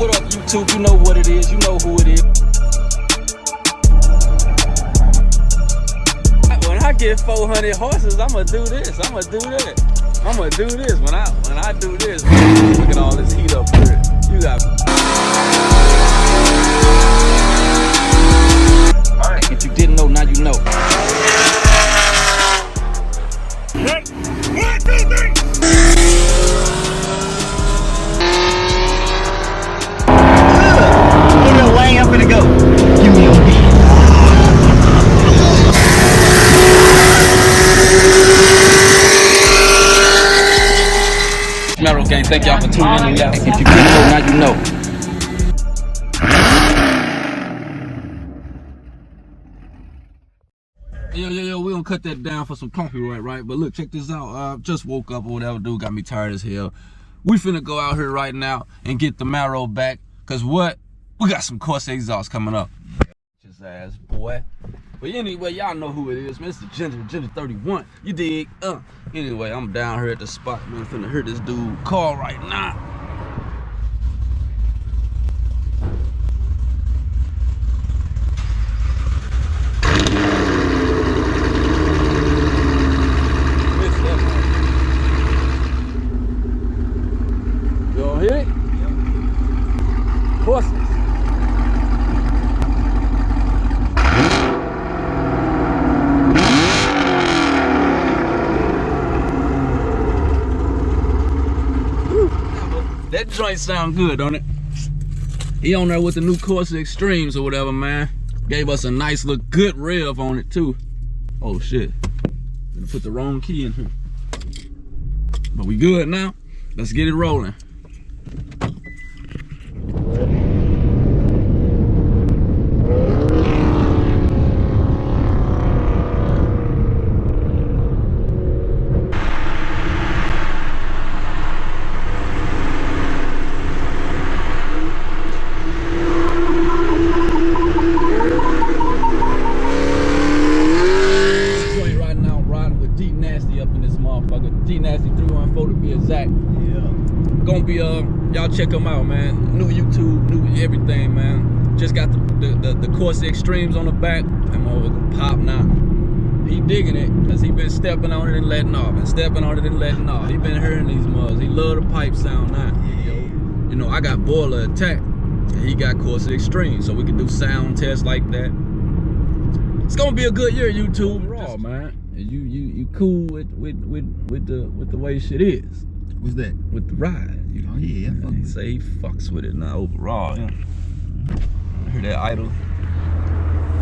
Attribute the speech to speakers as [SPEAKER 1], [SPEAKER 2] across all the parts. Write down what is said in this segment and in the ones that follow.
[SPEAKER 1] What up, YouTube? You know what it is. You know who it is. When I get 400 horses, I'ma do this. I'ma do that. I'ma do this. When I do this, look at all this heat up here. You got. All right. If you didn't know, now you know.
[SPEAKER 2] One, two, three. I'm gonna go. Give me your beat.
[SPEAKER 1] Metal Gang, thank y'all for tuning in. If you didn't know, now you know. Yo, we gonna cut that down for some copyright, right? But look, check this out. Just woke up or whatever, dude got me tired as hell. We finna go out here right now and get the marrow back. Cause what? We got some Corsa exhaust coming up. Just ass boy. But anyway, y'all know who it is, man. It's the Dnasty314. You dig? Anyway, I'm down here at the spot, man. Finna hear this dude call right now. You don't hear it? Yep. Corsa. That joint sound good, don't it? He on there with the new Corsa Extremes or whatever, man. Gave us a nice little good rev on it too. Oh shit. Gonna put the wrong key in here. But we good now. Let's get it rolling. Dnasty up in this motherfucker. Dnasty314 to be exact. Yeah. Gonna be y'all check them out, man. New YouTube, new everything, man. Just got the Corsa Extremes on the back. That motherfucker pop now. He digging it, cause he been stepping on it and letting off, and stepping on it and letting off. He been hearing these mugs. He love the pipe sound now. You know, I got boiler attack, and he got Corsa Extreme, so we can do sound tests like that. It's gonna be a good year, YouTube. Raw, man. You cool with the way shit is.
[SPEAKER 2] What's that?
[SPEAKER 1] With the ride.
[SPEAKER 2] Oh yeah.
[SPEAKER 1] He say he fucks with it now overall. Yeah. I hear that idle.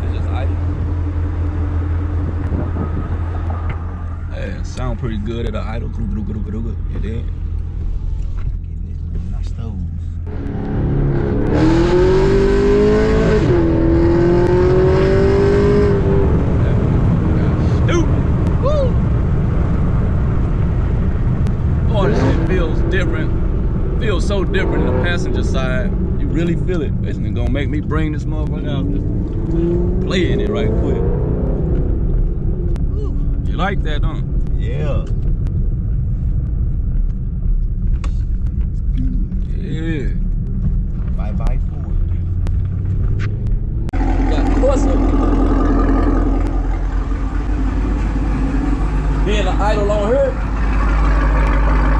[SPEAKER 1] It's just idle. Hey, sound pretty good at the idle. You did.
[SPEAKER 2] Our stoves. Feels so different in the passenger side. You really feel it. It's gonna make me bring this motherfucker out, just play in it right quick. You like that, don't you? Yeah.
[SPEAKER 1] Yeah.
[SPEAKER 2] 5x4.
[SPEAKER 1] Got Corsa. Being an idle on her.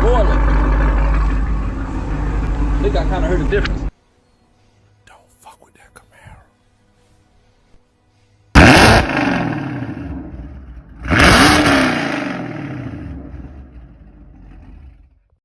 [SPEAKER 1] Boiler. I think I kind of heard the difference.